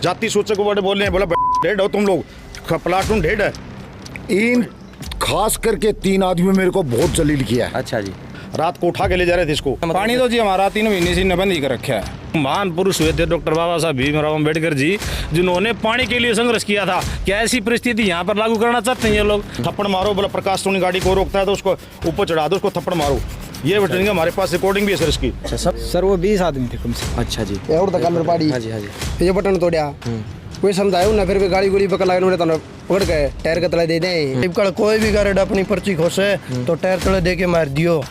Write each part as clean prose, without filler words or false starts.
जाति सूचक को बड़े बोल रहे हैं, बोला डेढ़ हो तुम लोग, प्लाटून डेढ़ है। इन खास करके 3 आदमी मेरे को बहुत जलील किया है। अच्छा जी। रात को उठा के ले जा रहे थे इसको। पानी तो जी हमारा 3 महीने से बंद ही कर रखा है। महान पुरुष हुए थे डॉक्टर बाबा साहब भीमराव अम्बेडकर जी, जिन्होंने पानी के लिए संघर्ष किया था। क्या ऐसी परिस्थिति यहाँ पर लागू करना चाहते हैं ये लोग? थप्पड़ मारो, बोला प्रकाश टोनी गाड़ी को रोकता है तो उसको ऊपर चढ़ा दो, उसको थप्पड़ मारो। ये बैठेंगे, हमारे पास रिकॉर्डिंग भी है सर इसकी। सर वो 20 आदमी थे कम से। अच्छा जी। और कलर पाड़ी। हाँ जी, हाँ जी। ये बटन तोड़ा, कोई समझाया ना, फिर भी गाड़ी गुड़ी पकड़ लगा तो पकड़ के टायर के तले दे दें। कोई भी गाड़ी अपनी पर्ची खोसे तो टायर तले दे के मार दियो।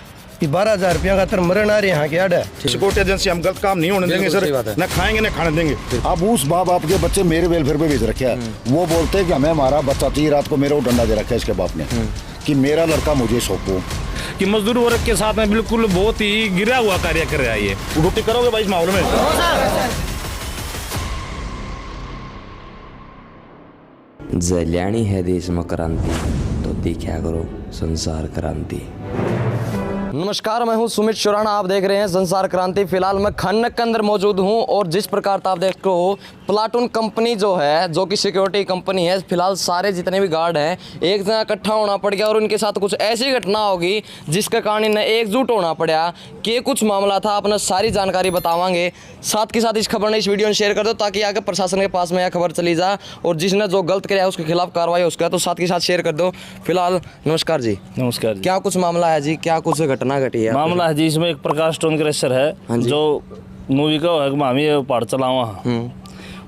12,000 रुपया का तर मरण आ रहे यहाँ के आड़। सिक्योरिटी एजेंसी हम गलत काम नहीं होने देंगे सर, न खाएंगे न खाने देंगे। अब उस बाप आपके बच्चे मेरे वेलफेयर पे भेज रखे हैं, वो बोलते हैं कि हमें हमारा बच्चा चाहिए। रात को मेरा डंडा दे रखा है इसके बाप ने कि मेरा लड़का मुझे सौंपो। कि मजदूर वर्ग के साथ में बिल्कुल बहुत ही गिरा हुआ कार्य कर रहा है ये। ड्यूटी करोगे भाई इस माहौल में? जल्याणी है देश में क्रांति, तो देखा करो संसार क्रांति। नमस्कार, मैं हूं सुमित शुराना, आप देख रहे हैं संसार क्रांति। फिलहाल मैं खन्नक के अंदर मौजूद हूं और जिस प्रकार आप देखते हो प्लाटून कंपनी जो है, जो कि सिक्योरिटी कंपनी है, फिलहाल सारे जितने भी गार्ड हैं एक जगह इकट्ठा होना पड़ गया और उनके साथ कुछ ऐसी घटना होगी जिसके कारण इन्हें एकजुट होना पड़ा। कि कुछ मामला था, अपना सारी जानकारी बतावांगे। साथ के साथ इस खबर ने इस वीडियो में शेयर कर दो ताकि आगे प्रशासन के पास में यह खबर चली जाए और जिसने जो गलत किया है उसके खिलाफ कार्रवाई हो सके। तो साथ के साथ शेयर कर दो। फिलहाल नमस्कार जी। नमस्कार जी। क्या कुछ मामला है जी, क्या कुछ घटना घटी है? मामला है जी, इसमें एक प्रकाश टोन क्रेशर है जो मूवी का है मामी पहाड़ चलावा,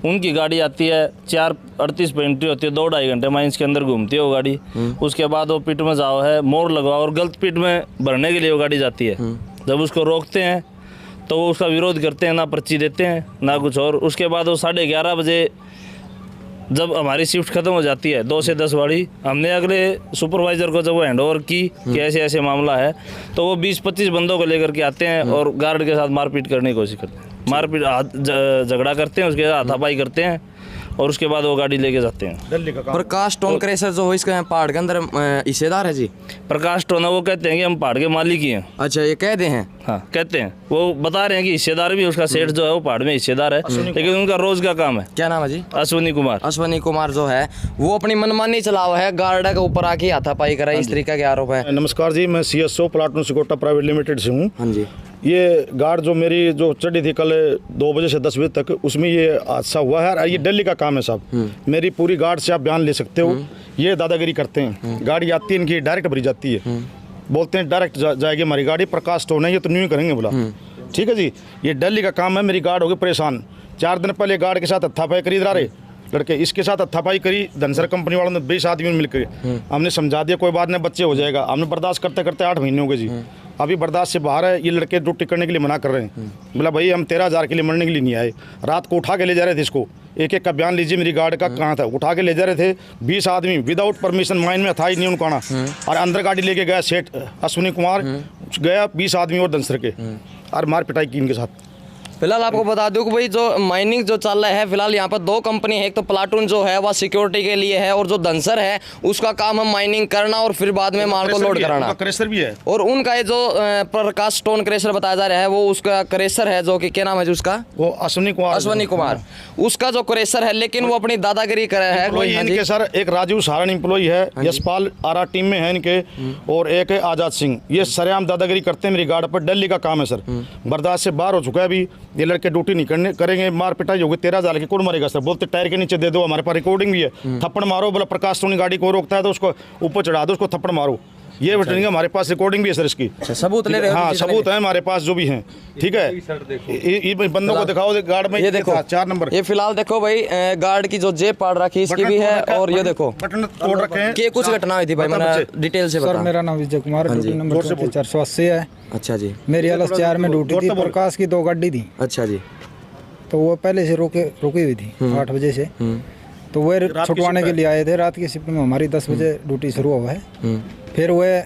उनकी गाड़ी आती है 4:38 पे एंट्री होती है, 2-2.5 घंटे माइंस के अंदर घूमती है वो गाड़ी। उसके बाद वो पिट में जाओ है, मोड़ लगवाओ और गलत पिट में भरने के लिए वो गाड़ी जाती है। जब उसको रोकते हैं तो वो उसका विरोध करते हैं, ना पर्ची देते हैं ना कुछ और। उसके बाद वो 11:30 बजे जब हमारी शिफ्ट खत्म हो जाती है 2 से 10 वाली, हमने अगले सुपरवाइज़र को जब वो हैंड ओवर की कि ऐसे ऐसे मामला है, तो वो 20-25 बंदों को लेकर के आते हैं और गार्ड के साथ मारपीट करने की कोशिश करते हैं। मारपीट झगड़ा करते हैं, उसके साथ हाथापाई करते हैं और उसके बाद वो गाड़ी लेके जाते हैं। प्रकाश टोन क्रेशर जो हो इसका पहाड़ के अंदर हिस्सेदार है जी? प्रकाश टोना वो कहते हैं कि हम पहाड़ के मालिक ही हैं। अच्छा, ये कहते हैं? हाँ कहते हैं, वो बता रहे हैं कि हिस्सेदार भी, उसका सेठ जो है वो पहाड़ में हिस्सेदार है, लेकिन उनका रोज का काम है। क्या नाम है जी? अश्विनी कुमार। अश्विनी कुमार जो है वो अपनी मनमानी चलावा है, गार्ड के ऊपर आके हाथापाई करा, इस तरीके के आरोप है। नमस्कार जी, मैं CSO प्लाटून सिकोटा प्राइवेट लिमिटेड से हूँ। हाँ जी। ये गार्ड जो मेरी जो चढ़ी थी कल 2 बजे से 10 बजे तक, उसमें ये हादसा हुआ है। ये दिल्ली का काम है साहब, मेरी पूरी गार्ड से आप बयान ले सकते हो। ये दादागिरी करते हैं, गाड़ी आती है इनकी डायरेक्ट भरी जाती है, बोलते हैं डायरेक्ट जाएगी हमारी गाड़ी, प्रकाश टोन है ये तो न्यू करेंगे बोला। ठीक है जी, ये दिल्ली का काम है। मेरी गार्ड हो गई परेशान। 4 दिन पहले गार्ड के साथ हत्थापाई करी रहे लड़के, इसके साथ हत्थापाई करी धनसर कंपनी वालों ने 20 आदमी मिलकर। हमने समझा दिया कोई बात नहीं, बच्चे हो जाएगा। हमने बर्दाश्त करते करते 8 महीने हो गए जी, अभी बर्दाश्त से बाहर है। ये लड़के ड्यूटी करने के लिए मना कर रहे हैं। बोला भाई हम 13,000 के लिए मरने के लिए नहीं आए। रात को उठा के ले जा रहे थे इसको, एक एक का बयान लीजिए मेरी गार्ड का कहाँ था। उठा के ले जा रहे थे 20 आदमी विदाउट परमिशन, माइन में था ही नहीं उनका आना। और अंदर गाड़ी लेके गया सेठ अश्विनी कुमार, गया 20 आदमी और धनसर के, और मार पिटाई की इनके साथ। फिलहाल आपको बता दूं कि भाई जो माइनिंग जो चल रहा है, फिलहाल यहाँ पर 2 कंपनी है। एक तो प्लाटून जो है वह सिक्योरिटी के लिए है और जो धनसर है उसका काम है माइनिंग करना और फिर बाद में माल को लोड कराना। क्रेशर भी है और उनका ये जो प्रकाश टोन क्रेशर बताया जा रहा है वो उसका क्रेशर है, जो कि क्या नाम है उसका? वो अश्विनी कुमार। अश्विनी कुमार उसका जो क्रेशर है, लेकिन वो अपनी दादागिरी कर रहा है। इनके सर एक राजीव सारण एम्प्लॉई है, यशपाल आरा टीम में है इनके, और एक है आजाद सिंह। ये सरेआम दादागिरी करते हैं मेरी गार्ड पर। दिल्ली का काम है सर, बर्दाश्त से बाहर हो चुका है। अभी ये लड़के ड्यूटी नहीं करेंगे, मार पिटाई होगी। 13,000 की कौन मरेगा सर? बोलते टायर के नीचे दे दो, हमारे पास रिकॉर्डिंग भी है। थप्पड़ मारो, बोला प्रकाश टोनी गाड़ी को रोकता है तो उसको ऊपर चढ़ा दो, उसको थप्पड़ मारो। ये बैठेंगे, हमारे पास रिकॉर्डिंग भी है सर इसकी। सबूत ले रहे हो? हाँ सबूत है हमारे पास जो भी हैं। ठीक है, ये बंदों को दिखाओ गार्ड में। ये देखो 4 नंबर। ये फिलहाल देखो भाई गार्ड की जो जेब पाड़ रखी इसकी भी है। और ये देखो बटन तोड़ रखे हैं। क्या कुछ घटना हुई थी भाई, मैंने डिटेल से बता। सर मेरा नाम विजय कुमार, ड्यूटी नंबर 480 है। अच्छा जी। मेरी हालत 4 में ड्यूटी थी, प्रकाश की 2 गाड़ी थी। अच्छा जी। तो वो पहले से रुकी हुई थी 8 बजे से, तो वह छुटवाने के लिए आए थे। रात की शिफ्ट में हमारी 10 बजे ड्यूटी शुरू हुआ है। फिर वह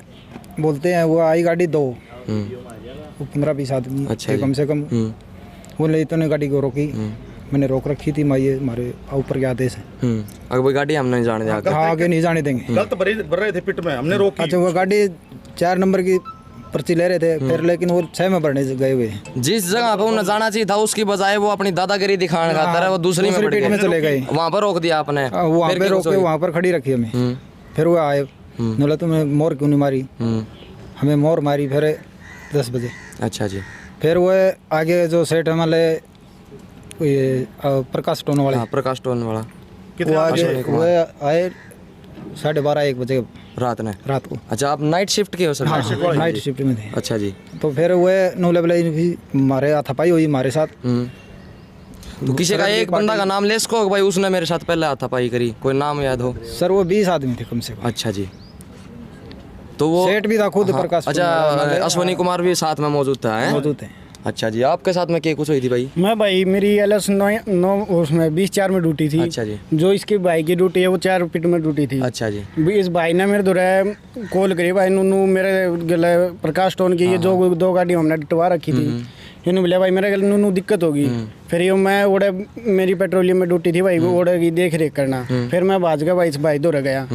बोलते हैं वो आई गाड़ी 2, वो 15-20 आदमी थे कम से कम। वो ले तो ने गाड़ी को रोकी, मैंने रोक रखी थी। मैं ये हमारे ऊपर के आदेश है। अगर वो गाड़ी हम नहीं जाने देंगे, हाँ आगे नहीं जाने देंगे। गलत भर रहे थे पिट में, हमने रोकी। अच्छा वो गाड़ी 4 नंबर की पर्ची ले रहे थे फिर, लेकिन वो 6 में भरने गए हुए हैं। जिस जगह पे उन्हें जाना चाहिए था उसकी बजाय वो अपनी दादागिरी दिखाने खातर है वो दूसरी में पीठ में चले गए। वहाँ पर रोक दिया आपने? वहाँ फिर पे क्यों रोक के सोई? वहाँ पर खड़ी रखी हमें। फिर वो आए, बोला तुम्हें मोर क्यों नहीं मारी? हमें मोर मारी फिर 10 बजे। अच्छा जी। फिर वो आगे जो सेठ हमारे ये प्रकाश टोन वाले, हाँ, प्रकाश टोन वाला वो आगे वो आए 12:30-1 बजे रात को। अच्छा, आप नाइट शिफ्ट के हो सर? नाइट शिफ्ट में थे। अच्छा जी। तो फिर वो नो लेवल भी हमारे हाथापाई हुई हमारे साथ। तो किसी का एक बंदा का नाम ले सको भाई उसने मेरे साथ पहले हाथापाई करी, कोई नाम याद हो? सर वो 20 आदमी थे कम से कम। अच्छा जी। तो वो सेठ भी था खुद, हाँ, प्रकाश अच्छा, अश्वनी कुमार भी साथ में मौजूद था? मौजूद थे। अच्छा जी। आपके साथ में क्या कुछ हुई थी भाई? मैं भाई मेरी LS 9 उसमें 20-4 में ड्यूटी थी। अच्छा जी। जो इसके भाई की ड्यूटी है वो 4 पिट में ड्यूटी थी। अच्छा जी। इस भाई ने मेरे दोरे कॉल करी, भाई नूनू मेरे गले प्रकाश टोन की ये जो 2 गाड़ी हमने डटवा रखी थी, इन्होंने बोला भाई मेरे गले नूनू दिक्कत होगी। फिर ये मैं ओढ़े, मेरी पेट्रोलियम में ड्यूटी थी भाई, वो ओढ़े की देख रेख करना। फिर मैं भाज गया भाई, इस भाई दोरे गया।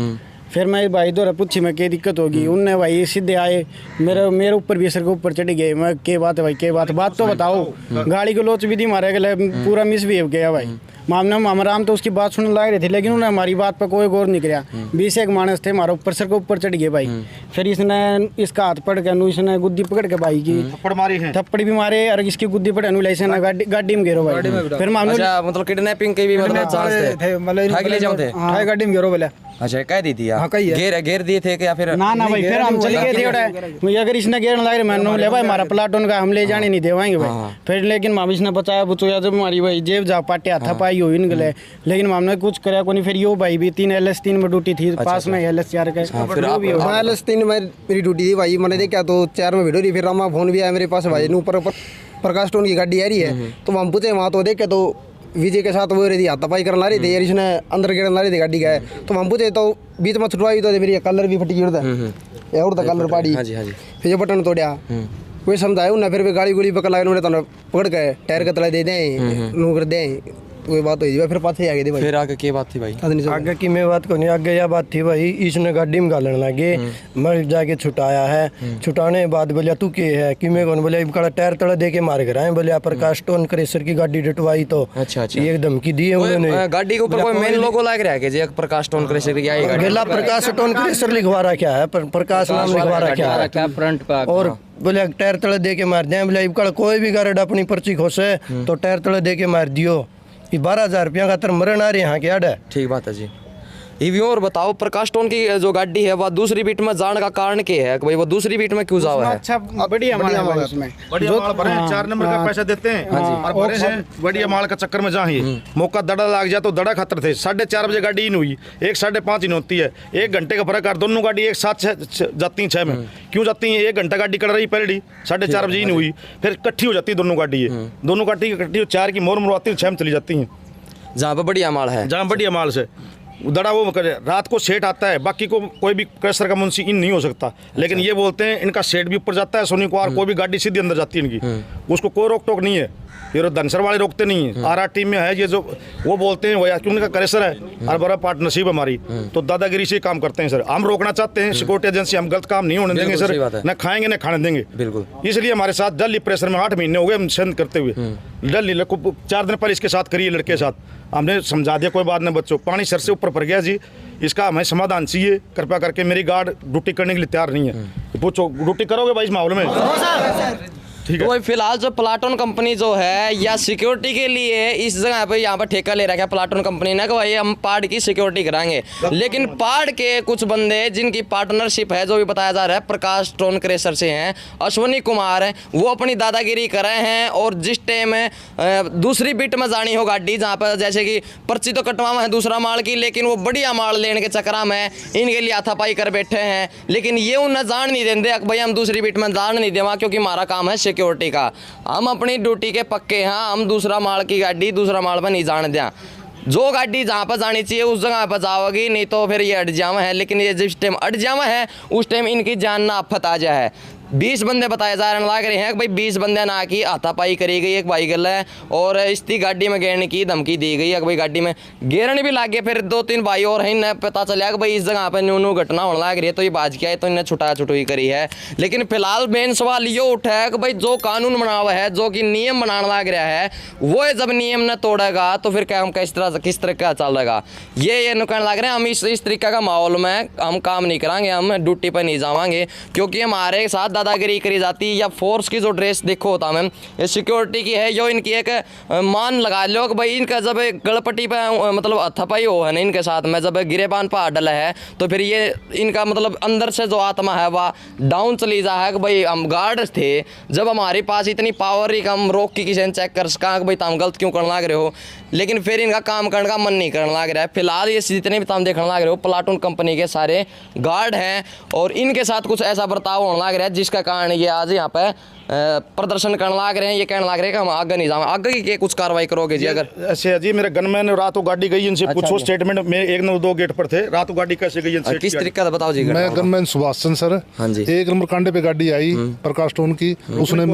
फिर मैं भाई दोरा पूछी मैं क्या दिक्कत होगी, उनने भाई सीधे आए मेरे ऊपर भी सर के ऊपर चढ़ गए। मैं क्या बात है भाई, क्या बात तो बताओ। गाड़ी को लोच भी थी मारे गले, पूरा मिसबिहेव किया भाई। मामला मामराम तो उसकी बात सुनने लग रहे थे, लेकिन उन्होंने हमारी बात पर कोई गौर नहीं किया। 20 एक मानस थे, हमारे ऊपर सर के ऊपर चढ़ गए भाई। फिर इसने इसका हाथ पड़ के इसने गुद्दी पकड़ के भाई की थप्पड़ मारी है, थप्पड़ भी मारे और इसकी गुद्दी पड़े इसने गाड़ी में गिरो भाई। फिर मामले अच्छा, मतलब किडनैपिंग के भी मतलब चांस थे? ठग ले जाओ थे? हाँ, गाड़ी में गिरो बोला। अच्छा, कह दी थी हाँ, कही है। घेर दिए थे क्या फिर? ना भाई, फिर हम चले गए थे उड़े। अगर इसने घेर लगा रहे मैंने ले भाई हमारा प्लाटून का हम ले जाने नहीं देवाएंगे भाई। फिर लेकिन मामी इसने बचाया बुचाया जब हमारी भाई जेब जा पाटे हाथा पाई हुई इन गले, लेकिन हमने कुछ कराया को नहीं। फिर यो भाई भी 3 LS 3 में ड्यूटी थी, पास में LS 4 का। LS 3 में मेरी ड्यूटी थी भाई, मैंने देखा तो 4 में वीडियो रही। फिर रामा फोन भी आया मेरे पास भाई, ऊपर प्रकाश टोन की गाड़ी आ रही है। तो हम पूछे वहाँ तो देखे तो विजय के साथ वो रही हाथापाई करने ला रही थी यार, इसने अंदर गिरने ला रही थी गाड़ी का। तो हम पूछे तो बीच में छुटवाई तो मेरी कलर भी फटी और कलर पाड़ी। फिर ये बटन तोड़ा, कोई समझाया उन्हें। फिर भी गाड़ी गुड़ी पकड़ लगा तो पकड़ के टायर के तले दे दें, नू कर दें, कोई बात हुई। फिर पाछे आ गए थे भाई। फिर आगे क्या बात थी भाई? आगे की मैं बात नहीं, आगे यह बात थी भाई, इसने गाड़ी में गालन लगे। मैं जाके छुटाया है, छुटाने के बाद बोलिया तू के है कि मैं कौन? बोलिया कड़ा टायर तड़ा दे के मार कर आए। बोलिया प्रकाश टोन क्रेशर की गाड़ी डटवाई तो अच्छा एक धमकी दी है उन्होंने। गाड़ी के ऊपर कोई मेन लोगो लग रहा है कि प्रकाश टोन क्रेशर की आई गाड़ी? गेला प्रकाश टोन क्रेशर लिखवा रखा है, प्रकाश नाम लिखवा रखा है क्या फ्रंट पे। और बोले टायर तले दे के मार दिया। बोले कड़ा कोई भी गारड अपनी पर्ची खोसे तो टायर तले दे के मार दियो। 12,000 रुपया का तर मरण आ रहे यहाँ के आड़ है। ठीक बात है जी। ये और बताओ, प्रकाश टोन की जो गाड़ी है वह दूसरी बीट में जाने का कारण क्या है कि भाई वो दूसरी बीट में क्यों जाओ है? अच्छा, बढ़िया माल है भाई उसमें। बढ़िया माल भरे हैं, 4 नंबर का पैसा देते हैं और भरे हैं बढ़िया माल का चक्कर में जाए। मौका दड़ा लग जाए तो दड़ा खतर थे। 4:30 बजे गाड़ी इन हुई, 1 5:30 इन होती है। 1 घंटे का फर्क है, दोनों गाड़ी एक साथ जाती हैं 6 में। क्यों जाती हैं? 1 घंटा गाड़ी कड़ रही पहली 4:30 बजे इन हुई, फिर इकट्ठी हो जाती है दोनों गाड़ी। दोनों गाड़ी इकट्ठी 4 की मोर मरवाती है, 6 में चली जाती हैं जहाँ पे बढ़िया माल है, जहाँ बढ़िया माल से दड़ा वो करे। रात को सेठ आता है, बाकी को कोई भी क्रशर का मुंशी इन नहीं हो सकता। लेकिन ये बोलते हैं इनका सेठ भी ऊपर जाता है, सोनी कुमार कोई भी गाड़ी सीधी अंदर जाती है इनकी, उसको कोई रोक टोक नहीं है। ये धनसर वाले रोकते नहीं है। RR टीम में है ये जो वो बोलते हैं वो क्यों उनका क्रशर है और बड़ा पार्टनरशिप हमारी, तो दादागिरी से काम करते हैं सर। हम रोकना चाहते हैं सिक्योरिटी एजेंसी, हम गलत काम नहीं होने देंगे सर, न खाएंगे न खाने देंगे बिल्कुल। इसलिए हमारे साथ दिल्ली प्रेशर में 8 महीने हो गए हम सेंध करते हुए। दिल्ली 4 दिन पहले इसके साथ करिए, लड़के के साथ हमने समझा दिया कोई बात नहीं बच्चों, पानी सर से ऊपर पड़ गया जी, इसका हमें समाधान चाहिए कृपया करके। मेरी गार्ड ड्यूटी करने के लिए तैयार नहीं है। पूछो ड्यूटी करोगे भाई इस माहौल में? तो भाई फिलहाल जो प्लाटून कंपनी जो है या सिक्योरिटी के लिए इस जगह पे यहाँ पर ठेका ले रखा है प्लाटून कंपनी ने कि भाई हम पहाड़ की सिक्योरिटी कराएंगे। लेकिन पहाड़ के कुछ बंदे जिनकी पार्टनरशिप है, जो भी बताया जा रहा है प्रकाश टोन क्रेशर से हैं, अश्वनी कुमार है, वो अपनी दादागिरी कर रहे हैं। और जिस टाइम दूसरी बिट में जानी हो गाड़ी, जहाँ पर जैसे कि पर्ची तो कटवा है दूसरा माल की, लेकिन वो बढ़िया माल लेने के चक्कर में इनके लिए हाथापाई कर बैठे हैं। लेकिन ये उन्हें जान नहीं देते भाई हम दूसरी बिट में जान नहीं देवा, क्योंकि हमारा काम है सिक्योरिटी का, हम अपनी ड्यूटी के पक्के हैं। हम दूसरा माल की गाड़ी दूसरा माल पर नहीं जाने दें। जो गाड़ी जहाँ पर जानी चाहिए उस जगह पर जाओगी, नहीं तो फिर ये अट जावा है। लेकिन ये जिस टाइम अट जावा है उस टाइम इनकी जान ना आफत आ जाए है। 20 बंदे बताए जा रहे लाग रहे हैं कि भाई 20 बंदे ना की हाथापाई करी गई एक भाई गल है और इसकी गाड़ी में घेरने की धमकी दी गई है कि भाई गाड़ी में घेरने भी लाग गए। फिर 2-3 भाई और हैं, इन्हें पता चला कि भाई इस जगह पर न्यू घटना होने लग रही है तो ये बाज किया है तो इन्हें छुटा छुटुई करी है। लेकिन फिलहाल मेन सवाल ये उठा है कि भाई जो कानून बना हुआ है, जो कि नियम बनाने लग रहा है, वो जब नियम न तोड़ेगा तो फिर क्या हम किस तरह का चलेगा। ये कहने लग रहे हैं हम इस तरीके का माहौल में हम काम नहीं करांगे, हम ड्यूटी पर नहीं जावांगे क्योंकि हमारे साथ दादागिरी करी जाती है। या फोर्स की जो ड्रेस देखो होता है ये सिक्योरिटी की है, जो इनकी एक मान लगा लो कि भाई इनका जब गड़पट्टी पे मतलब हथापाई हो है ना इनके साथ में, जब गिरेबान पर डला है तो फिर ये इनका मतलब अंदर से जो आत्मा है वह डाउन चली जा है कि भाई हम गार्ड थे, जब हमारे पास इतनी पावर ही हम रोक की किसी ने चेक कर सका कि भाई तुम गलत क्यों करने लग रहे हो, लेकिन फिर इनका काम करने का मन नहीं करने लग रहा है। फिलहाल ये जितने भी तुम देखने लग रहे हो प्लाटून कंपनी के सारे गार्ड हैं और इनके साथ कुछ ऐसा बर्ताव होने लग रहा है जिसका कारण ये आज यहाँ पे प्रदर्शन करने लग रहे हैं। ये कहने लग रहे हैं कि हम आगे नहीं जाएंगे। आगे की कुछ कार्रवाई करोगे जी? अगर ऐसे है जी, मेरे गनमैन रात को गाड़ी गई, इनसे पूछो स्टेटमेंट में 192 गेट पर थे, रात को गाड़ी कैसे गई इनसे? किस तरीके से बताओ जी? मैं गनमैन सुभाष चंद्र सर। हाँ जी। 1 नंबर कांडे पे गाड़ी आई प्रकाश स्टोन की, उसने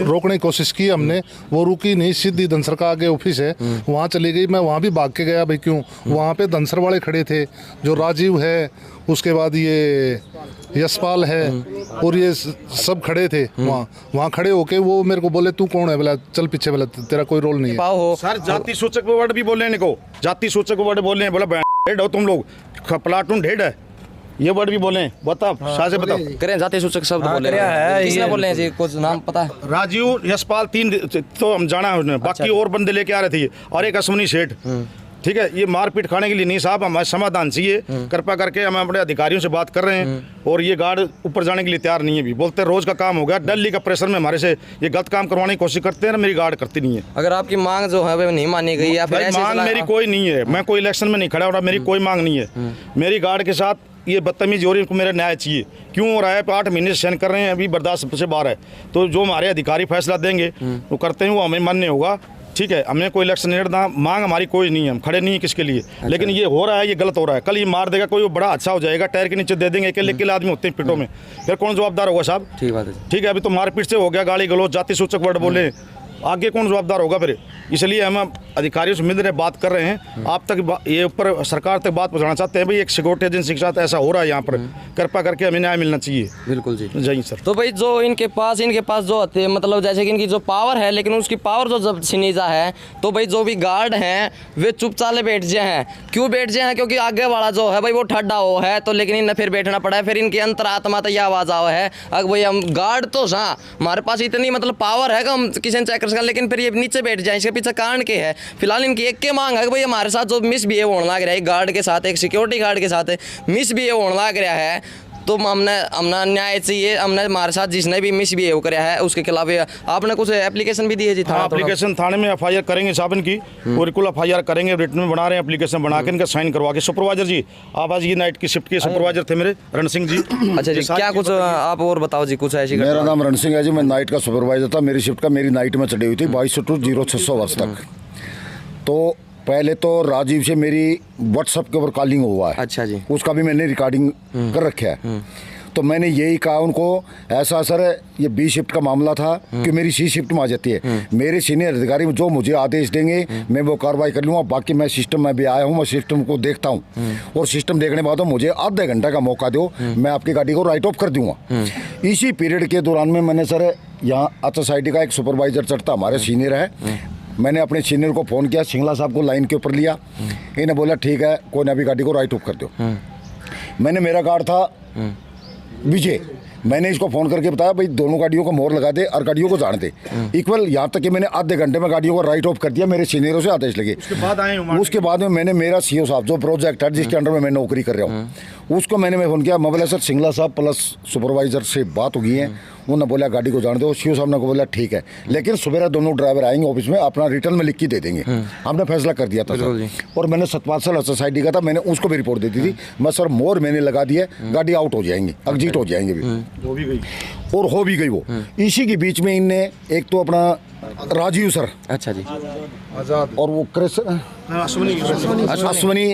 रोकने की कोशिश की, हमने वो रुकी नहीं, सीधी धनसर का आगे ऑफिस है वहाँ चली गई। मैं वहाँ भी भाग के गया भाई, क्यों? वहाँ पे धनसर वाले खड़े थे, जो राजीव है, उसके बाद ये यशपाल है और ये सब खड़े थे वहाँ खड़े होके वो मेरे को बोले तू कौन है? बोला चल पीछे, बोला तेरा कोई रोल नहीं है। सर जाति सूचक वर्ड भी बोले इनको, जाति सूचक वर्ड बोले हैं, बोला ढेड हो तुम लोग, प्लाटून ढेड है, ये वर्ड भी बोले। बताओ साझे बताओ करें जाति सूचक शब्द बोले हैं, किसने बोले हैं जी? कुछ नाम पता है? राजीव यशपाल 3 तो हम जाना है उसने, बाकी और बंदे लेके आ रहे थे और एक अश्वनी सेठ। ठीक है, ये मारपीट खाने के लिए नहीं साहब, हमारे समाधान चाहिए। कृपा करके हम अपने अधिकारियों से बात कर रहे हैं और ये गार्ड ऊपर जाने के लिए तैयार नहीं है भी, बोलते रोज का काम हो गया, दिल्ली का प्रेशर में हमारे से ये गलत काम करवाने की कोशिश करते हैं ना, मेरी गार्ड करती नहीं है। अगर आपकी मांग जो है वो नहीं मानी गई या फिर मांग मेरी कोई नहीं है, मैं कोई इलेक्शन में नहीं खड़ा हो रहा, मेरी कोई मांग नहीं है। मेरी गार्ड के साथ ये बदतमीजी हो रही है, इनको मेरा न्याय चाहिए। क्यों हो रहा है? 8 महीने से सहन कर रहे हैं, अभी बर्दाश्त से बाहर है। तो जो हमारे अधिकारी फैसला देंगे वो करते हैं, वो हमें मान्य होगा। ठीक है, हमने कोई इलेक्शन नहीं लड़ना, मांग हमारी कोई नहीं है, हम खड़े नहीं है किसके लिए। लेकिन ये हो रहा है, ये गलत हो रहा है। कल ये मार देगा कोई, बड़ा अच्छा हो जाएगा, टायर के नीचे दे देंगे, अकेले आदमी होते हैं पिटों में, फिर कौन जवाबदार होगा साहब? ठीक बात है। ठीक है, अभी तो मारपीट से हो गया, गाली गलौज, जाति सूचक वर्ड बोले, आगे कौन जवाबदार होगा फिर? इसलिए हम अधिकारियों से मिल रहे, बात कर रहे हैं, आप तक ये ऊपर सरकार तक बात पहुंचाना चाहते हैं भाई एक सिक्योरिटी एजेंसी के साथ ऐसा हो रहा है यहाँ पर, कृपा करके हमें न्याय मिलना चाहिए। बिल्कुल जी, जय सर। तो भाई जो इनके पास जो होते हैं मतलब जैसे कि इनकी जो पावर है, लेकिन उसकी पावर जो जब छिनीजा है तो भाई जो भी गार्ड हैं वे चुपचाप बैठ जाए हैं। क्यों बैठ जाए हैं? क्योंकि आगे वाला जो है भाई वो ठड्डा हो है, तो लेकिन इन्हें फिर बैठना पड़ा है। फिर इनकी अंतरात्मा तो यह आवाज़ आवा है अगर भाई हम गार्ड तो हाँ हमारे पास इतनी मतलब पावर है कि हम किसी ने चेक कर सकें, लेकिन फिर ये नीचे बैठ जाए, इसके पीछे कारण के है? फिलहाल इनकी एक के मांग है कि भाई हमारे साथ जो मिसबिहेव होने लग रहा है गार्ड के साथ, एक सिक्योरिटी गार्ड के साथ मिसबिहेव होने लग रहा है, तो हमने न्याय चाहिए। हमने हमारे साथ जिसने भी मिसबिहेव कराया है उसके खिलाफ आपने कुछ एप्लीकेशन भी दी है जी? हाँ, एप्लीकेशन थाने में FIR करेंगे साहब इनकी, और कुल FIR करेंगे, रिटर्न में बना रहे हैं, एप्लीकेशन बना के इनका साइन करवा के। सुपरवाइजर जी आप आज ये नाइट की शिफ्ट के सुपरवाइजर थे मेरे, रण सिंह जी। अच्छा जी, क्या कुछ आप और बताओ जी? कुछ ऐसी मेरा नाम रण सिंह है जी, मैं नाइट का सुपरवाइजर था। मेरी शिफ्ट का मेरी नाइट में चढ़ी हुई थी 22 to 0600 वर्ष तक। तो पहले तो राजीव से मेरी व्हाट्सएप के ऊपर कॉलिंग हुआ है। अच्छा जी। उसका भी मैंने रिकॉर्डिंग कर रखा है। तो मैंने यही कहा उनको, ऐसा सर ये B शिफ्ट का मामला था कि मेरी C शिफ्ट में आ जाती है, मेरे सीनियर अधिकारी जो मुझे आदेश देंगे मैं वो कार्रवाई कर लूँगा। बाकी मैं सिस्टम में भी आया हूँ, मैं सिस्टम को देखता हूँ और सिस्टम देखने के बाद मुझे आधे घंटे का मौका दो, मैं आपकी गाड़ी को राइट ऑफ कर दूँगा। इसी पीरियड के दौरान में मैंने सर यहाँ HSID का एक सुपरवाइजर चढ़ता हमारे सीनियर है, मैंने अपने सीनियर को फ़ोन किया, सिंगला साहब को लाइन के ऊपर लिया, इन्हें बोला ठीक है कोई ना, अभी गाड़ी को राइट ऑफ कर दो। मैंने मेरा गार्ड था विजय, मैंने इसको फ़ोन करके बताया भाई दोनों गाड़ियों को मोहर लगा दे और गाड़ियों को जान दे इक्वल। यहाँ तक कि मैंने आधे घंटे में गाड़ियों को राइट ऑफ कर दिया, मेरे सीनियरों से आदेश लगे। उसके बाद में मैंने मेरा CO साहब जो प्रोजेक्ट है जिसके अंडर में मैं नौकरी कर रहा हूँ उसको मैंने फ़ोन किया, मैं बोला सर सिंगला साहब प्लस सुपरवाइजर से बात हो गई है, उन्होंने बोला गाड़ी को जान दो। CO साहब ने को बोला ठीक है, लेकिन सुबह दोनों ड्राइवर आएंगे ऑफिस में, अपना रिटर्न में लिख के दे देंगे। हमने फैसला कर दिया था सर। और मैंने सतपाल HSID का था, मैंने उसको भी रिपोर्ट दे दी थी। मैं सर मोर मैंने लगा दिया, गाड़ी आउट हो जाएंगी, एग्जिट हो जाएंगे भी, हो भी गई और हो भी गई वो। इसी के बीच में इनने एक तो अपना राजीव सर, अच्छा जी, आजाद, और वो अश्वनी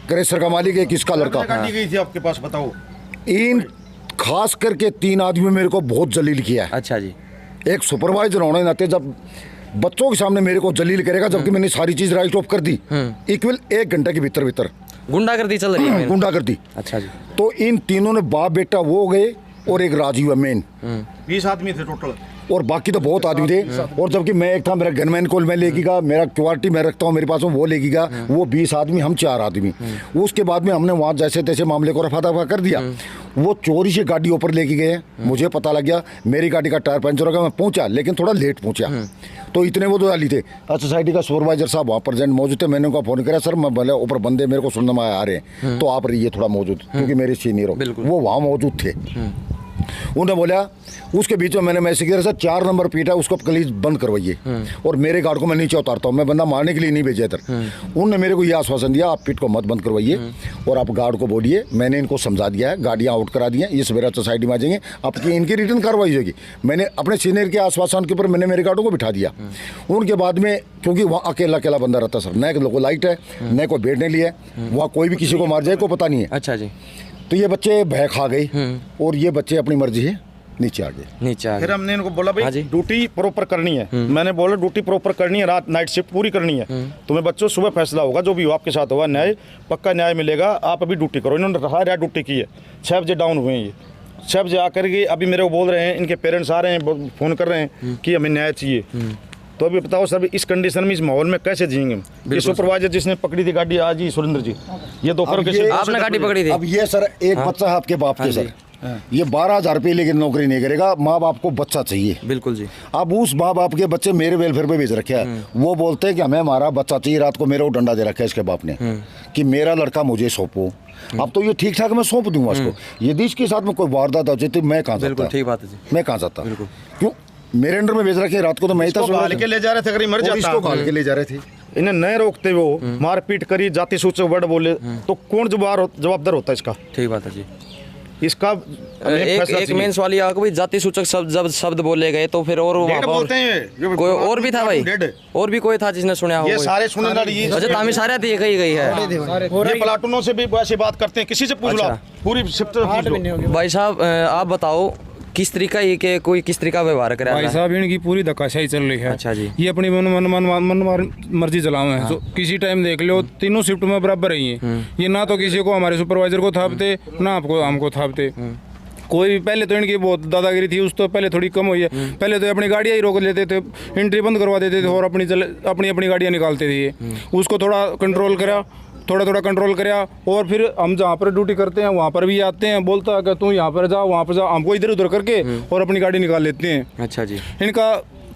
क्रेशर का मालिक है, किसका लड़का गाड़ी गई थी आपके पास बताओ? इन खास करके 3 आदमी मेरे को बहुत जलील किया है। अच्छा जी। एक सुपरवाइजर होने के नाते जब बच्चों के सामने मेरे को जलील करेगा, जबकि मैंने सारी चीज राइट ऑफ कर दी, इक्वल 1 घंटे के भीतर गुंडागर्दी चल रही है। गुंडागर्दी। अच्छा जी। तो इन तीनों ने बाप बेटा वो गए और एक राजीव है मेन, 20 आदमी थे टोटल, और बाकी तो बहुत आदमी थे। और जबकि मैं एक था, मेरा गनमैन को मैं लेके गया, मेरा क्वालिटी मैं रखता हूँ मेरे पास में, वो लेके गया, वो 20 आदमी, हम 4 आदमी। उसके बाद में हमने वहाँ जैसे तैसे मामले को रफा दफा कर दिया। वो चोरी से गाड़ी ऊपर लेके गए, मुझे पता लग गया, मेरी गाड़ी का टायर पंचर हो गया, मैं पहुंचा लेकिन थोड़ा लेट पहुंचा। तो इतने वो 2 डाली थे। सोसाइटी का सुपरवाइजर साहब वहाँ प्रेजेंट मौजूद थे। मैंने उनका फोन किया, सर मैं भले ऊपर बंदे मेरे को सुनने में आ रहे हैं, तो आप रहिए थोड़ा मौजूद, क्योंकि मेरे सीनियर हो, वो वहाँ मौजूद थे। उन्होंने बोला, उसके बीच में मैंने मैसेज किया, सर 4 नंबर पीटा, उसको प्लीज बंद करवाइए, और मेरे गार्ड को मैं नीचे उतारता हूँ, मैं बंदा मारने के लिए नहीं भेजा इधर। उन्होंने मेरे को ये आश्वासन दिया, आप पीट को मत बंद करवाइए और आप गार्ड को बोलिए, मैंने इनको समझा दिया है, गाड़ियाँ आउट करा दी हैं, ये सवेरा सोसाइटी में आ जाएंगे, आपकी इनकी रिटर्न कार्रवाई होगी। मैंने अपने सीनियर के आश्वासन के ऊपर मैंने मेरे गार्डों को बिठा दिया। उनके बाद में, क्योंकि वहाँ अकेला बंदा रहता सर, न कोई लाइट है, न कोई बैठने लिए, वहाँ कोई भी किसी को मार जाए कोई पता नहीं है। अच्छा जी। तो ये बच्चे भय खा गए और ये बच्चे अपनी मर्जी है नीचे आ गए। फिर हमने इनको बोला, भाई ड्यूटी प्रॉपर करनी है। मैंने बोला ड्यूटी प्रॉपर करनी है, रात नाइट शिफ्ट पूरी करनी है। तुम्हें बच्चों सुबह फैसला होगा, जो भी हो आपके साथ होगा, न्याय पक्का न्याय मिलेगा, आप अभी ड्यूटी करो। इन्होंने रहा ड्यूटी की है, 6 बजे डाउन हुए हैं ये। 6 बजे आकर के अभी मेरे को बोल रहे हैं, इनके पेरेंट्स आ रहे हैं, फोन कर रहे हैं कि हमें न्याय चाहिए। तो अभी बताओ सर, इस कंडीशन में, इस माहौल में कैसे जिएंगे हम? ये सुपरवाइजर जिसने पकड़ी थी गाड़ी आज ही, सुरेंद्र जी, ये दोपहर के आपने गाड़ी पकड़ी थी? अब ये सर एक बच्चा है आपके बाप के, सर ये 12,000 रुपये लेकर नौकरी नहीं करेगा, माँ बाप को बच्चा चाहिए। बिल्कुल जी। अब उस माँ बाप के बच्चे मेरे वेलफेयर पे भेज रखे हैं, वो बोलते हैं कि हमें हमारा बच्चा चाहिए। रात को मेरे को डंडा दे रखा है इसके बाप ने कि मेरा लड़का मुझे सौंपो। अब तो ये ठीक ठाक मैं सौंप दूंगा इसको, यदि इसके साथ में कोई वारदात हो जाती मैं कहाँ जाता? ठीक बात है जी। मैं कहाँ जाता? क्यों मेरे अंडर में भेज रखे, रात को तो मैं ही था, गाल के ले जा रहे थे, अगर मर जाता। इसको गाल के ले जा रहे थे, इन्हें नए रोकते, वो मारपीट करी, जाति सूचक वर्ड बोले, तो कौन जवाबदार होता है इसका? ठीक बात है जी। इसका एक मेन सवाल ये आया, जाति सूचक शब्द बोले गए, तो फिर और बोलते हैं कोई और भी था भाई? और भी कोई था जिसने सुना हो? ये सारे सुनने वाली, अच्छा तामी सारे थी गई है। ये प्लाटूनों से भी ऐसी बात करते हैं, किसी से पूछ लो, पूरी शिफ्ट भाई साहब आप बताओ, किस तरीका ये के कोई किस तरीका व्यवहार कर रहा है? भाई साहब इनकी पूरी धक्काशाही चल रही है। अच्छा जी। ये अपनी मर्जी चलावे हैं। किसी टाइम देख लो, तीनों शिफ्ट में बराबर ही है। ये ना तो किसी को, हमारे सुपरवाइजर को थापते, ना आपको हमको थापते। कोई भी, पहले तो इनकी बहुत दादागिरी थी, उस तो पहले थोड़ी कम हुई है। पहले तो अपनी गाड़ियाँ ही रोक लेते थे, एंट्री बंद करवा देते थे और अपनी गाड़ियाँ निकालते थे। उसको थोड़ा कंट्रोल करा, थोड़ा कंट्रोल करा, और फिर हम जहाँ पर ड्यूटी करते हैं वहाँ पर भी आते हैं, बोलता है कि तू यहाँ पर जाओ वहाँ पर जाओ, हमको इधर उधर करके और अपनी गाड़ी निकाल लेते हैं। अच्छा जी। इनका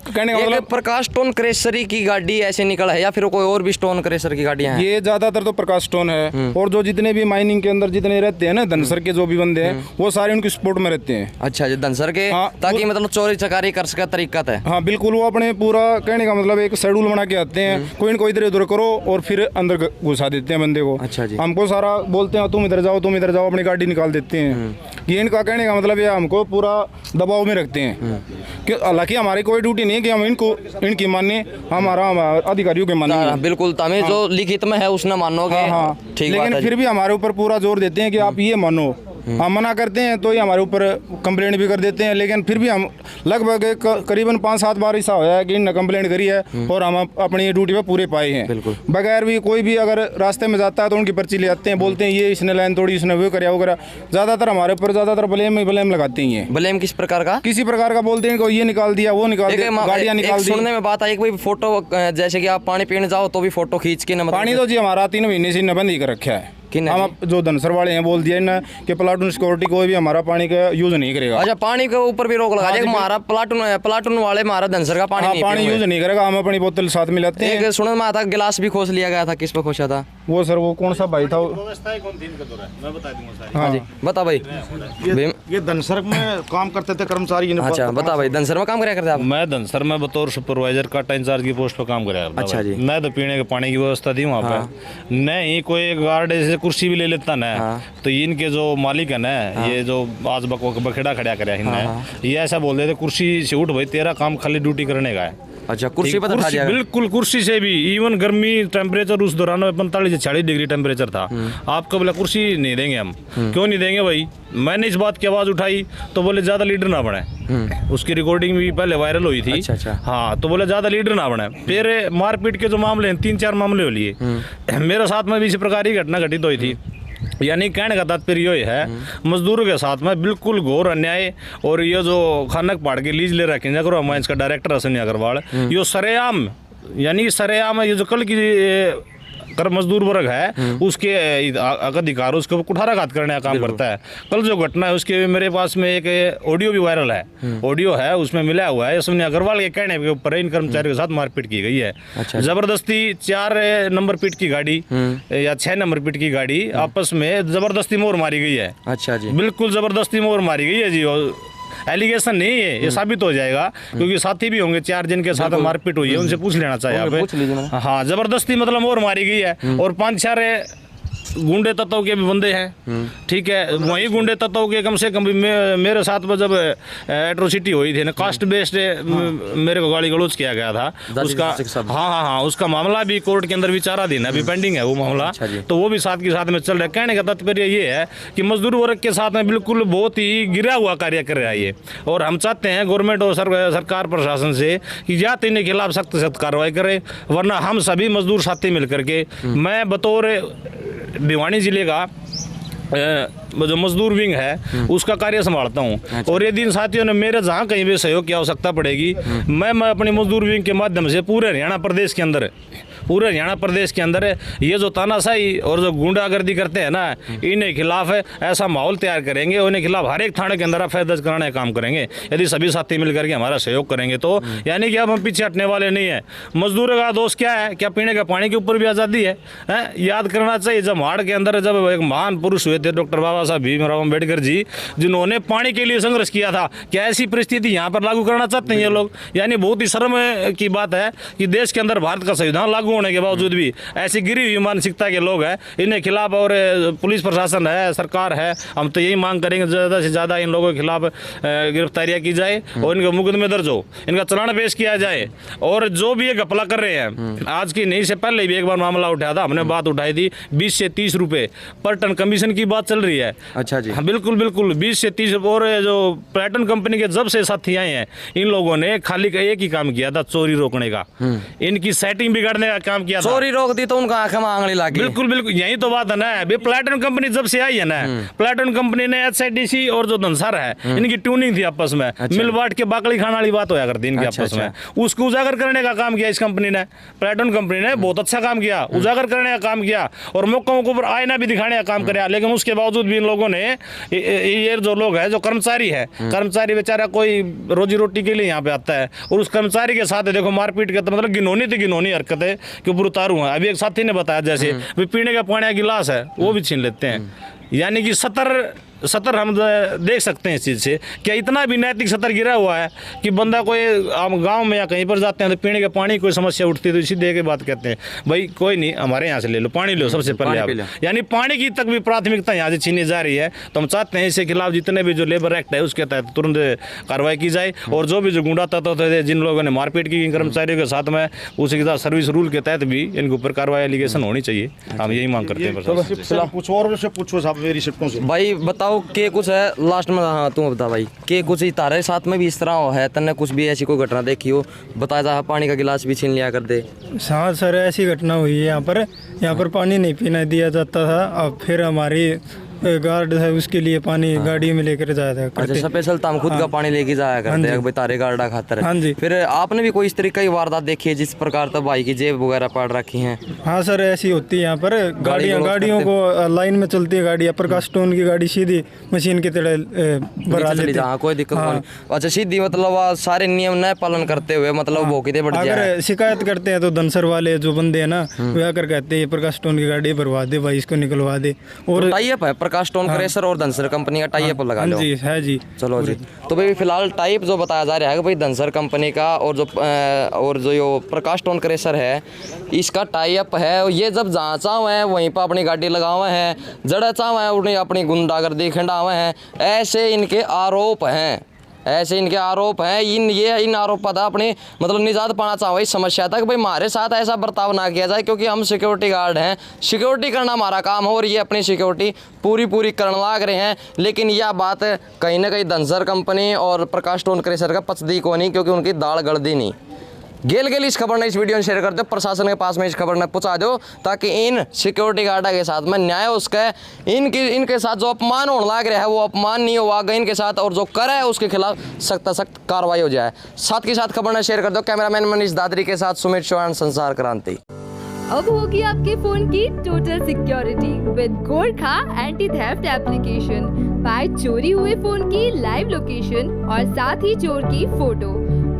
कहने का मतलब प्रकाश स्टोन क्रेशरी की गाड़ी ऐसे निकला है या फिर कोई और भी स्टोन क्रेशर की गाड़ियाँ हैं? ये ज्यादातर तो प्रकाश स्टोन है, और जो जितने भी माइनिंग के अंदर जितने रहते हैं ना, धनसर के जो भी बंदे हैं, वो सारे उनकी सपोर्ट में रहते हैं। अच्छा जी, धनसर के, ताकि मतलब चोरी चकारी कर सका तरीका है। हाँ बिल्कुल, वो अपने पूरा कहने का मतलब एक शेड्यूल बना के आते हैं, कोई इनको इधर उधर करो और फिर अंदर घुसा देते हैं बंदे को। अच्छा जी। हमको सारा बोलते हैं तुम इधर जाओ, अपनी गाड़ी निकाल देते हैं। ये इनका कहने का मतलब ये हमको पूरा दबाव में रखते हैं, कि हालांकि हमारी कोई ड्यूटी नहीं है कि हम इनकी माने, हमारा अधिकारियों के माने। बिल्कुल, तमें जो लिखित में है उसने मानोगे। हाँ, लेकिन फिर भी हमारे ऊपर पूरा जोर देते हैं कि आप ये मानो। हम मना करते हैं तो ये हमारे ऊपर कंप्लेंट भी कर देते हैं, लेकिन फिर भी हम लगभग करीबन 5-7 बार ऐसा होया है कि इन्होंने कंप्लेंट करी है और हम अपनी ड्यूटी पे पूरे पाए हैं। बगैर भी कोई भी अगर रास्ते में जाता है तो उनकी पर्ची ले आते हैं, बोलते हैं ये इसने लाइन तोड़ी, इसने वो कराया वो करा। ज़्यादातर हमारे ऊपर ब्लेम लगाते ही हैं। ब्लेम किस प्रकार का? किसी प्रकार का बोलते हैं, ये निकाल दिया, वो निकाल दिया, गाड़ियाँ निकाल दी। सुनने में बात आई कि फोटो, जैसे कि आप पानी पीने जाओ तो भी फोटो खींच के, पानी तो जी हमारा 3 महीने से बंद ही कर रखा है। हम जो धनसर वाले हैं बोल दिया ना कि प्लाटून सिक्योरिटी कोई भी हमारा पानी का यूज नहीं करेगा। अच्छा, पानी के ऊपर भी रोक लगा दिया। हमारा प्लाटून वाले हमारा धनसर का पानी यूज नहीं करेगा, हम अपनी बोतल साथ में लाते हैं। सुनने में आता गिलास भी खोस लिया गया था, किस पे खोसा था वो सर? वो कौन सा भाई था? हाँ जी, बता भाई। ये धनसर में काम करते थे कर्मचारी। अच्छा बता भाई, धनसर में काम कराया करते आप? मैं धनसर में बतौर सुपरवाइजर काटा इंचार्ज की पोस्ट पर काम कराया। अच्छा जी। न तो पीने के पानी की व्यवस्था थी वहाँ पे, न ही कोई गार्ड जैसे कुर्सी भी ले लेता न। तो इनके जो मालिक है ना, ये जो आज बखेड़ा खड़ा कराया इनने, ये ऐसा बोल रहे थे कुर्सी से उठ भाई, तेरा काम खाली ड्यूटी करने का है। अच्छा, कुर्सी पर बैठा कुर्सी, दिया? बिल्कुल कुर्सी से भी, इवन गर्मी टेम्परेचर उस दौरान 45 से 40 डिग्री टेम्परेचर था। आपको बोला कुर्सी नहीं देंगे हम। क्यों नहीं देंगे भाई? मैंने इस बात की आवाज़ उठाई तो बोले ज़्यादा लीडर ना बने। उसकी रिकॉर्डिंग भी पहले वायरल हुई थी। अच्छा। हाँ, तो बोले ज़्यादा लीडर ना बने। फिर मारपीट के जो मामले हैं, 3-4 मामले हो लिए। मेरे साथ में भी इसी प्रकार की घटना घटित हुई थी। यानी कहने का तात्पर्य ये है, मजदूरों के साथ में बिल्कुल घोर अन्याय। और ये जो खानक पहाड़ के लीज ले रखे हैं, माइंस का डायरेक्टर अश्विनी अग्रवाल, ये सरेआम, यानी सरेआम ये जो कल की कर मजदूर वर्ग है उसके अधिकार उसके ऊपर कुठाराघात करने का काम करता है। कल जो घटना है उसके मेरे पास में एक ऑडियो भी वायरल है, ऑडियो है, उसमें मिला हुआ है अश्विनी अग्रवाल के कहने के ऊपर इन कर्मचारियों के साथ मारपीट की गई है। अच्छा। जबरदस्ती 4 नंबर पीट की गाड़ी या 6 नंबर पीट की गाड़ी आपस में जबरदस्ती मोर मारी गई है। अच्छा जी, बिल्कुल जबरदस्ती मोर मारी गई है जी। एलिगेशन नहीं है, ये साबित हो जाएगा क्योंकि साथी भी होंगे 4 जिनके साथ मारपीट हुई है, उनसे पूछ लेना चाहिए पूछ लीजिए मैंने। हाँ, जबरदस्ती मतलब मोर मारी गई है। और 5-4 गुंडे तत्वों के भी बंदे हैं, ठीक है। वही गुंडे तत्वों के कम से कम भी मेरे साथ में जब एट्रोसिटी हुई थी ना, कास्ट बेस्ड मेरे को गाली गलौज किया गया था उसका। हाँ, उसका मामला भी कोर्ट के अंदर विचाराधीन है, अभी पेंडिंग है वो मामला। तो वो भी साथ के साथ में चल रहा है। कहने का तात्पर्य ये है कि मजदूर वर्ग के साथ में बिल्कुल बहुत ही गिरा हुआ कार्य कर रहा है ये। और हम चाहते हैं गवर्नमेंट और सरकार प्रशासन से कि या तो इनके खिलाफ सख्त सख्त कार्रवाई करे, वरना हम सभी मजदूर साथी मिल करके, मैं बतौर भिवानी जिले का जो मजदूर विंग है उसका कार्य संभालता हूँ। और यदि इन साथियों ने मेरे जहाँ कहीं भी सहयोग की आवश्यकता पड़ेगी, मैं अपनी मजदूर विंग के माध्यम से पूरे हरियाणा प्रदेश के अंदर ये जो तानाशाही और जो गुंडागर्दी करते हैं ना, इन्हें खिलाफ ऐसा माहौल तैयार करेंगे और इन्हें खिलाफ हर एक थाने के अंदर एफआईआर दर्ज कराने का काम करेंगे। यदि सभी साथी मिलकर के हमारा सहयोग करेंगे तो यानी कि अब हम पीछे हटने वाले नहीं है। मजदूरों का दोष क्या है? क्या पीने का पानी के ऊपर भी आज़ादी है? याद करना चाहिए, जब हाड़ के अंदर जब एक महान पुरुष हुए थे डॉक्टर बाबा साहब भीमराव अम्बेडकर जी, जिन्होंने पानी के लिए संघर्ष किया था, क्या ऐसी परिस्थिति यहाँ पर लागू करना चाहते हैं ये लोग? यानी बहुत ही शर्म की बात है कि देश के अंदर भारत का संविधान लागू होने के बावजूद भी ऐसी गिरी हुई मानसिकता के लोग हैं, इन्हें खिलाफ। और पुलिस प्रशासन है, सरकार है, हम तो यही मांग करेंगे ज़्यादा से ज़्यादा इन लोगों के खिलाफ गिरफ्तारियाँ की जाए और इनके मुकदमे दर्ज हो, इनका चालान पेश किया जाए। और जो भी ये घपला कर रहे हैं, आज की नहीं से पहले भी एक बार मामला उठाया था, हमने बात उठाई थी 20 से 30 रुपये पर टन कमीशन की बात चल रही है। अच्छा जी, हाँ, बिल्कुल 20 से 30। और जो प्लेटन कंपनी के जब से साथी आए हैं, इन लोगों ने खाली एक ही काम किया था, चोरी रोकने का, इनकी सेटिंग बिगाड़ने का काम किया था। चोरी रोक दी तो उनका आंखें में आंगली लगी। बिल्कुल यही तो बात है ना। अभी प्लेटन कंपनी जब से आई है ना, प्लेटन कंपनी ने एचआईडीसी और जो धनसार है, इनकी ट्यूनिंग थी आपस में। मिल बांट के बाकड़ी खाने वाली बात होया करती इनकी आपस में। उसको उजागर करने का काम किया इस कंपनी ने, प्लेटन कंपनी ने बहुत अच्छा काम किया, उजागर करने का काम किया और मौकों के ऊपर आईना भी दिखाने का काम किया। लेकिन उसके बावजूद भी इन लोगों ने, ये जो लोग है, जो कर्मचारी है, कर्मचारी बेचारा कोई रोजी रोटी के लिए यहाँ पे आता है और उस कर्मचारी के साथ देखो मारपीट के, तो मतलब घिनौनी हरकतें के ऊपर उतारू है। अभी एक साथी ने बताया जैसे पीने का पानी का गिलास है वो भी छीन लेते हैं। यानी कि सतर हम देख सकते हैं इस चीज़ से। क्या इतना भी नैतिक सतर गिरा हुआ है कि बंदा कोई गांव में या कहीं पर जाते हैं तो पीने के पानी कोई समस्या उठती है तो इसी दे के बात कहते हैं, भाई कोई नहीं, हमारे यहाँ से ले लो, पानी लो सबसे पहले आप। यानी पानी की तक भी प्राथमिकता यहाँ से छीनी जा रही है। तो हम चाहते हैं इसके खिलाफ जितने भी जो लेबर एक्ट है उसके तहत तुरंत कार्रवाई की जाए। और जो भी जो गुंडा तत्व थे, जिन लोगों ने मारपीट की कर्मचारियों के साथ में, उसी के साथ सर्विस रूल के तहत भी इनके ऊपर कार्रवाई एलिगेशन होनी चाहिए। हम यही मांग करते हैं। पूछो साहब मेरी शिफ्टों से। भाई बताओ के कुछ है लास्ट में। हाँ तू बता भाई, के कुछ तारे साथ में भी इस तरह है? तन्ने कुछ भी ऐसी कोई घटना देखी हो? बता जा, पानी का गिलास भी छीन लिया कर दे। हाँ सर, ऐसी घटना हुई है। यहाँ पर पानी नहीं पीने दिया जाता था। अब फिर हमारी गार्ड है, उसके लिए पानी गाड़ी में लेकर जाया था। अच्छा, स्पेशल हम खुद का पानी लेके जाया करते हैं तारे गार्डा खातर। हाँ जी। फिर आपने भी कोई इस तरीके की वारदात देखी है जिस प्रकार तक भाई की जेब वगैरह पड़ रखी हैं? हाँ सर, ऐसी होती है यहाँ पर। गाड़ियों को लाइन में चलती है गाड़ियाँ, प्रकाश स्टोन की गाड़ी सीधी मशीन की तरह भरा लेती है। हाँ, कोई दिक्कत नहीं। अच्छा, सीधी मतलब सारे नियम न पालन करते हुए मतलब भोगते बढ़ जाए। अगर शिकायत करते हैं तो धनसर वाले जो बंदे हैं ना, वे आकर कहते हैं प्रकाश स्टोन की गाड़ी भरवा दे भाई, इसको निकलवा दे। और टाई अप है प्रकाश स्टोन क्रेशर और धनसर कंपनी का टाई अप लगा लो। जी है जी। चलो जी। तो भाई फिलहाल टाइप जो बताया जा रहा है कि भाई धनसर कंपनी का और जो यो प्रकाश स्टोन क्रेशर है, इसका टाई अप है। ये जब जहाँ चाव है वहीं पर अपनी गाड़ी लगावे हैं, जड़ा चाव है उन्हें अपनी गुंडागर्दी खिंडावे हैं, ऐसे इनके आरोप हैं। ऐसे इनके आरोप हैं। इन आरोप था अपने मतलब निजात पाना चाहो इस समस्या तक, भाई हमारे साथ ऐसा बर्ताव ना किया जाए, क्योंकि हम सिक्योरिटी गार्ड हैं, सिक्योरिटी करना हमारा काम हो, और ये अपनी सिक्योरिटी पूरी करने लाग रहे हैं। लेकिन यह बात कहीं ना कहीं धनसर कंपनी और प्रकाश स्टोन क्रेशर का पचदी को नहीं, क्योंकि उनकी दाल गलदी नहीं। गेल इस खबर ने इस वीडियो में शेयर कर दो, प्रशासन के पास में इस खबर ने पहुंचा दो, ताकि इन सिक्योरिटी गार्डा के साथ में न्याय उसका इनके साथ जो अपमान होने लग रहा है वो अपमान नहीं हुआ इनके साथ, और जो करे उसके खिलाफ सख्त कार्रवाई हो जाए। साथ के साथ खबर ने शेयर कर दो। कैमरामैन मनीष दादरी के साथ सुमित चौहान, संसार क्रांति। अब होगी आपके फोन की total security with Gorkha anti theft application. पाए चोरी हुए फोन की लाइव लोकेशन और साथ ही चोर की फोटो,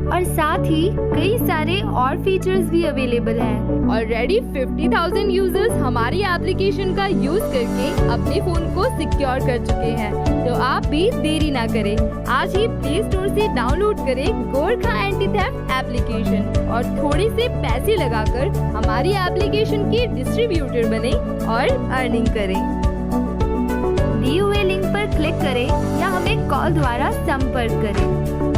और साथ ही कई सारे और फीचर्स भी अवेलेबल हैं। ऑलरेडी 50,000 यूजर्स हमारी एप्लीकेशन का यूज करके अपने फोन को सिक्योर कर चुके हैं, तो आप भी देरी ना करें, आज ही प्ले स्टोर से डाउनलोड करें गोरखा एंटी थेफ्ट एप्लीकेशन और थोड़े से पैसे लगाकर हमारी एप्लीकेशन के डिस्ट्रीब्यूटर बने और अर्निंग करें। दिए हुए लिंक पर क्लिक करें या हमें कॉल द्वारा संपर्क करें।